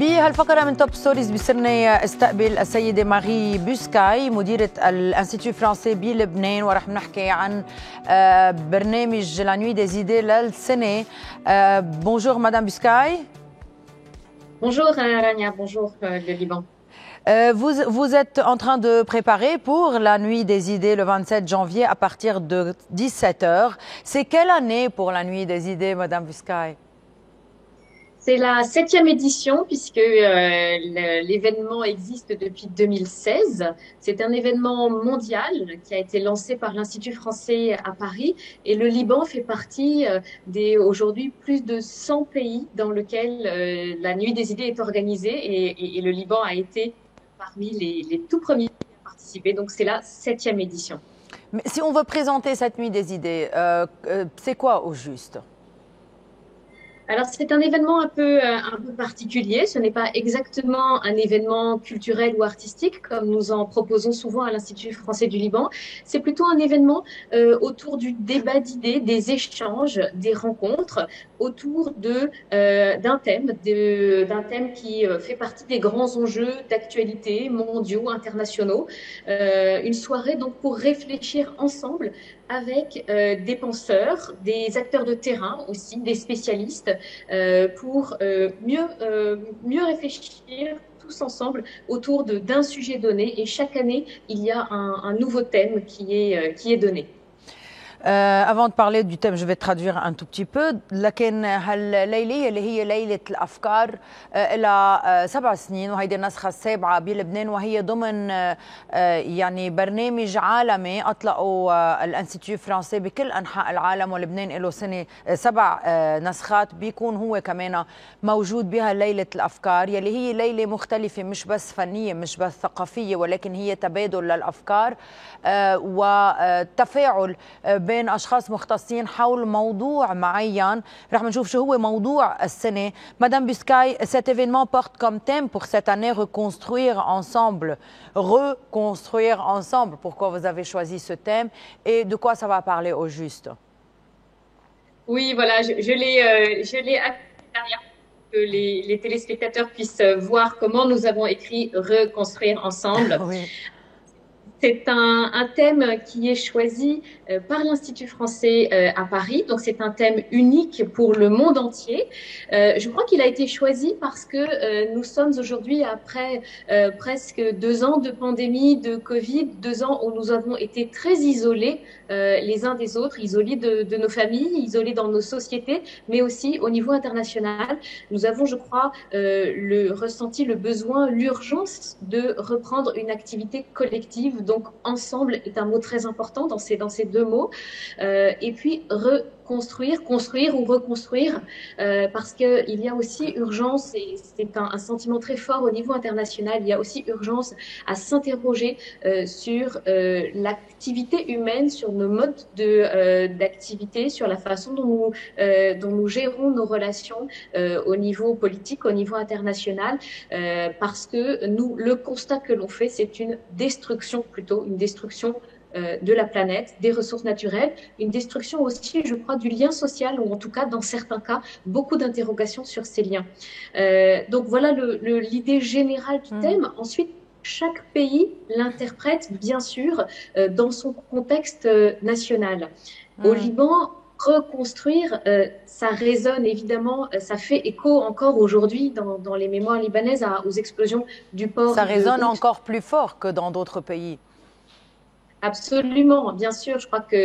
بهالفقرة من توب ستوريز بصرنا استقبل السيدة ماري بوسكاي مديرة الانستيتو فرانسي بلبنان، ورح نحكي عن برنامج لا نوي دي زيدي للسنة. Bonjour Madame Buscaille. Bonjour Rania, bonjour le Liban. Vous êtes en train de préparer pour la nuit des idées le 27 janvier à partir de 17h. C'est quelle année pour la nuit des idées, Madame Buscaille? C'est la 7e édition puisque l'événement existe depuis 2016. C'est un événement mondial qui a été lancé par l'Institut français à Paris et le Liban fait partie des aujourd'hui plus de 100 pays dans lesquels la nuit des idées est organisée et le Liban a été parmi les tout premiers à participer. Donc c'est la 7e édition. Mais si on veut présenter cette nuit des idées, c'est quoi au juste? Alors, c'est un événement un peu particulier. Ce n'est pas exactement un événement culturel ou artistique comme nous en proposons souvent à l'Institut français du Liban. C'est plutôt un événement autour du débat d'idées, des échanges, des rencontres autour d'un thème qui fait partie des grands enjeux d'actualité mondiaux, internationaux. Une soirée donc pour réfléchir ensemble avec des penseurs, des acteurs de terrain aussi, des spécialistes, pour mieux réfléchir tous ensemble autour d'un sujet donné. Et chaque année, il y a un nouveau thème qui est donné. Avant de parler du thème, je vais traduire un tout petit peu. لكن هالليلة اللي هي ليلة الأفكار لها 7 سنين وهيدي النسخة السابعة بلبنان، وهي ضمن يعني برنامج عالمي أطلقوا الانستيتو فرانسي بكل أنحاء العالم، ولبنان له سنة 7 نسخات بيكون هو كمان موجود بها ليلة الأفكار، يلي هي ليلة مختلفة مش بس فنية مش بس ثقافية، ولكن هي تبادل للأفكار وتفاعل بين أشخاص مختصين حول موضوع معين. رح نشوف شو هو موضوع السنة. Madame Buscaille, cet événement porte comme thème pour cette année reconstruire ensemble. Reconstruire ensemble. Pourquoi vous avez choisi ce thème et de quoi ça va parler au juste? Oui, voilà, je l'ai derrière que les téléspectateurs puissent voir comment nous avons écrit reconstruire ensemble. Oui. C'est un thème qui est choisi par l'Institut français à Paris. Donc, c'est un thème unique pour le monde entier. Je crois qu'il a été choisi parce que nous sommes aujourd'hui après presque 2 ans de pandémie, de Covid, 2 ans où nous avons été très isolés les uns des autres, isolés de nos familles, isolés dans nos sociétés, mais aussi au niveau international. Nous avons, je crois, ressenti le besoin, l'urgence de reprendre une activité collective. Donc, ensemble est un mot très important dans ces 2 mots. Et puis, reconstruire, construire ou reconstruire, parce qu'il y a aussi urgence, et c'est un sentiment très fort au niveau international, il y a aussi urgence à s'interroger sur l'activité humaine, sur nos modes d'activité, sur la façon dont nous gérons nos relations au niveau politique, au niveau international, parce que le constat que l'on fait, c'est une destruction plutôt, une destruction de la planète, des ressources naturelles, une destruction aussi, je crois, du lien social, ou en tout cas, dans certains cas, beaucoup d'interrogations sur ces liens. Donc voilà l'idée générale du thème. Ensuite, chaque pays l'interprète, bien sûr, dans son contexte national. Au Liban, reconstruire, ça résonne évidemment, ça fait écho encore aujourd'hui dans les mémoires libanaises aux explosions du port. Ça résonne encore plus fort que dans d'autres pays. Absolument, bien sûr. Je crois que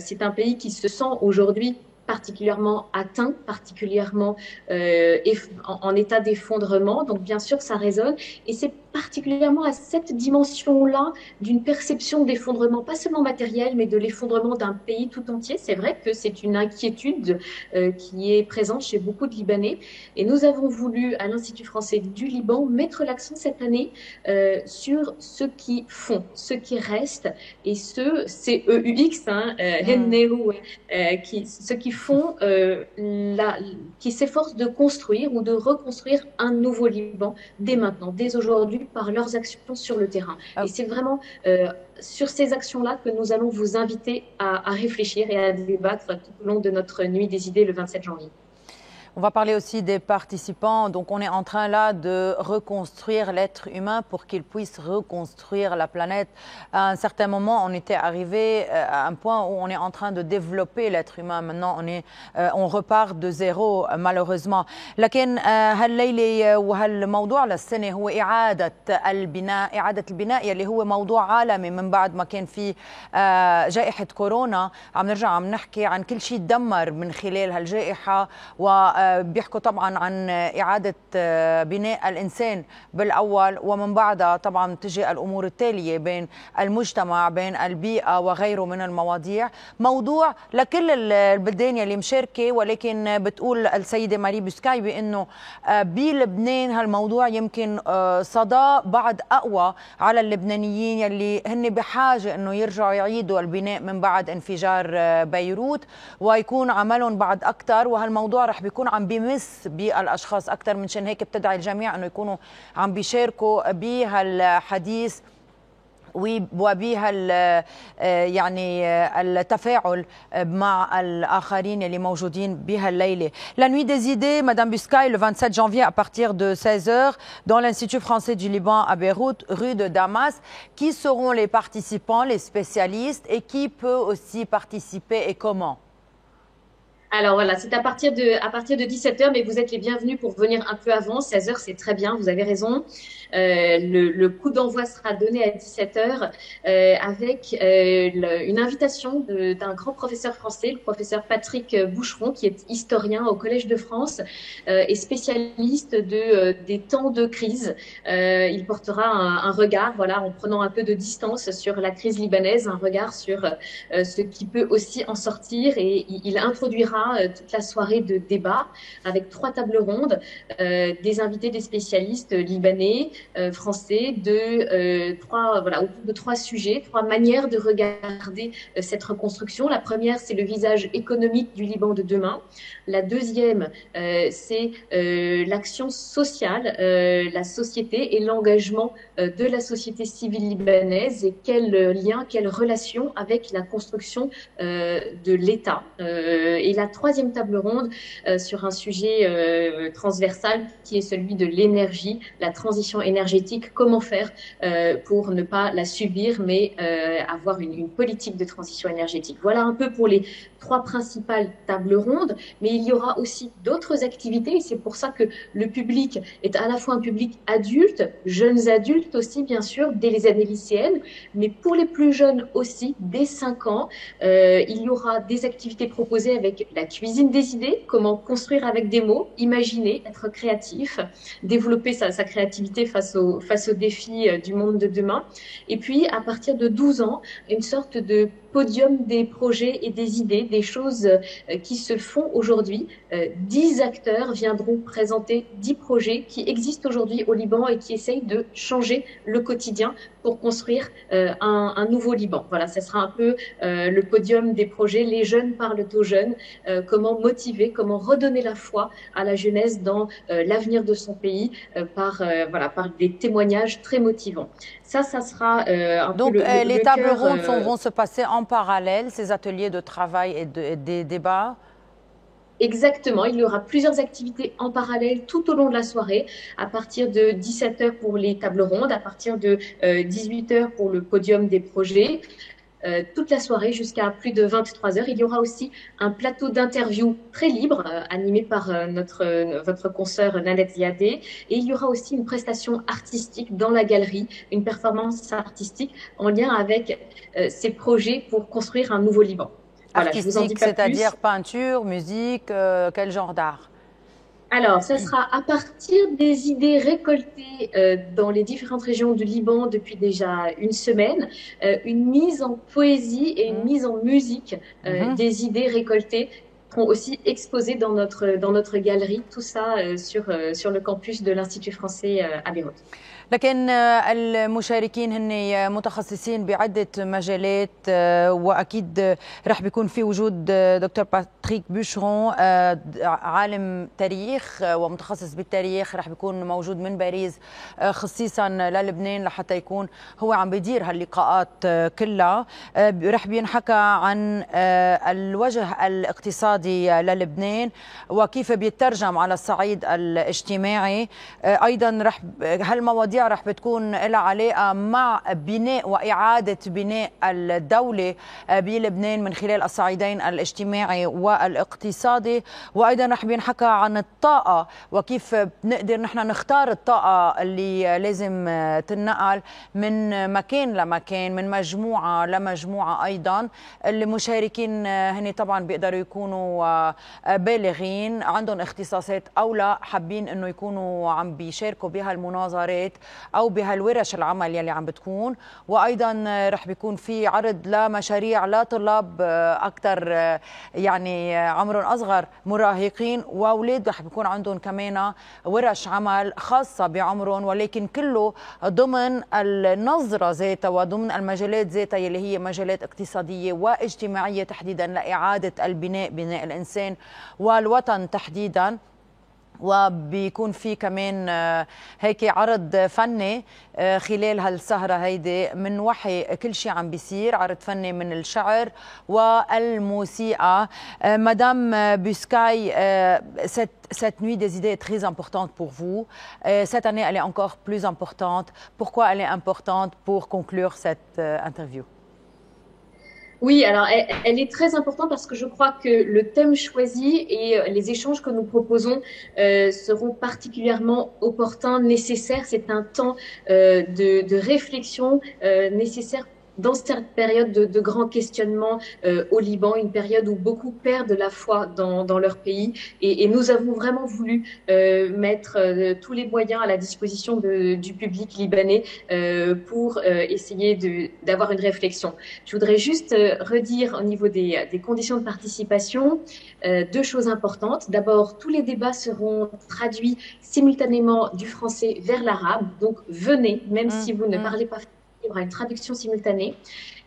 c'est un pays qui se sent aujourd'hui particulièrement atteint, particulièrement en état d'effondrement. Donc, bien sûr, ça résonne. Et c'est particulièrement à cette dimension-là d'une perception d'effondrement, pas seulement matériel, mais de l'effondrement d'un pays tout entier. C'est vrai que c'est une inquiétude qui est présente chez beaucoup de Libanais. Et nous avons voulu, à l'Institut français du Liban, mettre l'accent cette année sur ceux qui font, ceux qui restent, et ceux, c'est EUX, ceux qui font, qui s'efforcent de construire ou de reconstruire un nouveau Liban dès maintenant, dès aujourd'hui, par leurs actions sur le terrain. Et c'est vraiment sur ces actions-là que nous allons vous inviter à réfléchir et à débattre tout au long de notre nuit des idées le 27 janvier. On va parler aussi des participants. Donc, on est en train là de reconstruire l'être humain pour qu'il puisse reconstruire la planète. À un certain moment, on était arrivé à un point où on est en train de développer l'être humain. Maintenant, on repart de zéro malheureusement. لكن هالليلة وهالموضوع للسنة هو إعادة البناء يلي هو موضوع عالمي من بعد ما كان في جائحة كورونا. عم نرجع عم نحكي عن كل شيء تدمر من خلال هالجائحة، وبيحكوا طبعا عن إعادة بناء الإنسان بالأول، ومن بعدها طبعا تجي الأمور التالية بين المجتمع بين البيئة وغيره من المواضيع. موضوع لكل البلدان يلي مشاركة، ولكن بتقول السيدة ماري بوسكاي بأنه بلبنان هالموضوع يمكن صدى بعد أقوى على اللبنانيين يلي هن بحاجة أنه يرجعوا يعيدوا البناء من بعد انفجار بيروت، ويكون عملهم بعد أكثر. وهالموضوع رح بيكون عم بيمس بالأشخاص أكثر، من شان هيك بتدعي الجميع أنه يكونوا عم بيشاركوا بهالحديث وبها يعني التفاعل مع الآخرين اللي موجودين بها الليلة. La nuit des idées, Madame Buscaille, le 27 janvier à partir de 16h dans l'Institut français du Liban à Beyrouth, rue de Damas. Qui seront les participants, les spécialistes, et qui peut aussi participer et comment? Alors voilà, c'est à partir de 17h, mais vous êtes les bienvenus pour venir un peu avant. 16h, c'est très bien, vous avez raison. Le coup d'envoi sera donné à 17h avec une invitation d'un grand professeur français, le professeur Patrick Boucheron, qui est historien au Collège de France et spécialiste des temps de crise. Il portera un regard, voilà, en prenant un peu de distance sur la crise libanaise, un regard sur ce qui peut aussi en sortir, et il introduira toute la soirée de débat avec 3 tables rondes, des invités, des spécialistes libanais, français, autour de 3 sujets, 3 manières de regarder cette reconstruction. La première, c'est le visage économique du Liban de demain. La deuxième, c'est l'action sociale, la société et l'engagement de la société civile libanaise, et quel lien, quelle relation avec la construction de l'État. Et la troisième table ronde sur un sujet transversal qui est celui de l'énergie, la transition énergétique, comment faire pour ne pas la subir mais avoir une politique de transition énergétique. Voilà un peu pour les 3 principales tables rondes, mais il y aura aussi d'autres activités, et c'est pour ça que le public est à la fois un public adulte, jeunes adultes aussi bien sûr, dès les années lycéennes, mais pour les plus jeunes aussi, dès 5 ans, il y aura des activités proposées avec la cuisine des idées, comment construire avec des mots, imaginer, être créatif, développer sa créativité face aux défis du monde de demain. Et puis, à partir de 12 ans, une sorte de podium des projets et des idées, des choses qui se font aujourd'hui. 10 acteurs viendront présenter 10 projets qui existent aujourd'hui au Liban et qui essayent de changer le quotidien pour construire un nouveau Liban. Voilà, ce sera un peu le podium des projets. Les jeunes parlent aux jeunes, comment motiver, comment redonner la foi à la jeunesse dans l'avenir de son pays par des témoignages très motivants. Ça sera un Donc, peu les tables cœur, rondes vont se passer en parallèle, ces ateliers de travail et des débats? Exactement, il y aura plusieurs activités en parallèle tout au long de la soirée, à partir de 17h pour les tables rondes, à partir de 18h pour le podium des projets. Toute la soirée jusqu'à plus de 23h. Il y aura aussi un plateau d'interview très libre animé par votre consoeur Nanette Ziadé, et il y aura aussi une prestation artistique dans la galerie, une performance artistique en lien avec ces projets pour construire un nouveau Liban. Voilà, artistique, c'est-à-dire peinture, musique, quel genre d'art? Alors, ça sera à partir des idées récoltées dans les différentes régions du Liban depuis déjà une semaine, une mise en poésie et une mise en musique des idées récoltées seront aussi exposées dans notre galerie, tout ça sur le campus de l'Institut français à Beyrouth. لكن المشاركين هن متخصصين بعدة مجالات، وأكيد رح بيكون في وجود دكتور باتريك بوشرون، عالم تاريخ ومتخصص بالتاريخ، رح بيكون موجود من باريس خصيصا للبنان لحتى يكون هو عم بيدير هاللقاءات كلها. رح بينحكى عن الوجه الاقتصادي الاقتصادي للبنان وكيف بيترجم على الصعيد الاجتماعي. أيضا هالمواضيع رح بتكون لها علاقة مع بناء وإعادة بناء الدولة بلبنان من خلال الصعيدين الاجتماعي والاقتصادي. وأيضا رح بينحكى عن الطاقة وكيف نقدر نحن نختار الطاقة اللي لازم تنقل من مكان لمكان، من مجموعة لمجموعة. أيضا اللي مشاركين هني طبعا بيقدروا يكونوا بالغين عندهم اختصاصات أو لا، حابين أنه يكونوا عم بيشاركوا بهالمناظرات أو بهالورش العمل يلي عم بتكون. وأيضا رح بيكون في عرض لمشاريع لطلاب أكثر يعني عمرهم أصغر، مراهقين وأولاد، رح بيكون عندهم كمان ورش عمل خاصة بعمرهم، ولكن كله ضمن النظرة ذاتها وضمن المجالات ذاتها يلي هي مجالات اقتصادية واجتماعية تحديدا لإعادة البناء، بناء الإنسان والوطن تحديدا. وبيكون في كمان هيك عرض فني خلال هالسهرة هيدي من وحي كل شيء عم بيصير، عرض فني من الشعر والموسيقى. Madame Buscaille, cette nuit des idées est très importante pour vous. Cette année, elle est encore plus importante. Pourquoi elle est importante pour conclure cette interview? Oui, alors elle est très importante parce que je crois que le thème choisi et les échanges que nous proposons seront particulièrement opportuns, nécessaires. C'est un temps de réflexion nécessaire dans cette période de grands questionnements au Liban, une période où beaucoup perdent la foi dans leur pays. Et nous avons vraiment voulu mettre tous les moyens à la disposition du public libanais pour essayer d'avoir une réflexion. Je voudrais juste redire au niveau des conditions de participation deux choses importantes. D'abord, tous les débats seront traduits simultanément du français vers l'arabe. Donc venez, même si vous ne parlez pas français, il y aura une traduction simultanée.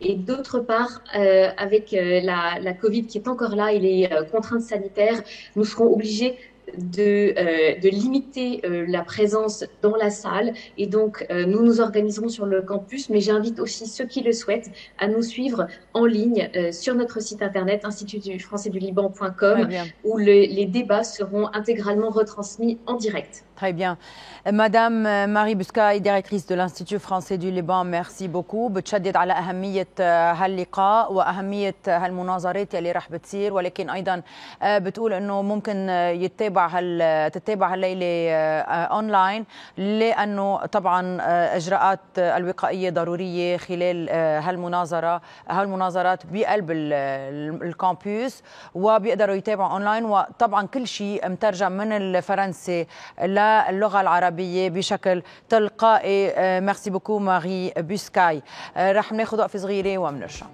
Et d'autre part, avec la Covid qui est encore là et les contraintes sanitaires, nous serons obligés de limiter la présence dans la salle. Et donc, nous nous organiserons sur le campus, mais j'invite aussi ceux qui le souhaitent à nous suivre en ligne sur notre site internet institutfrançaisduliban.com où les débats seront intégralement retransmis en direct. Très bien. Madame Marie Buscaille, directrice de l'Institut français du Liban, merci beaucoup. بتشدد على أهمية هاللقاء وأهمية هالمناظرات اللي رح بتصير، ولكن أيضا بتقول إنه ممكن تتابع هالليلة أونلاين، لأنه طبعا إجراءات الوقائية ضرورية خلال هالمناظرات بقلب الكامبوس، وبيقدروا يتابعوا أونلاين. وطبعا كل شيء مترجم من الفرنسي اللغة العربية بشكل تلقائي. ميرسي بوكو ماري بوسكاي. رح ناخذ وقفة صغيرة ومنرجع.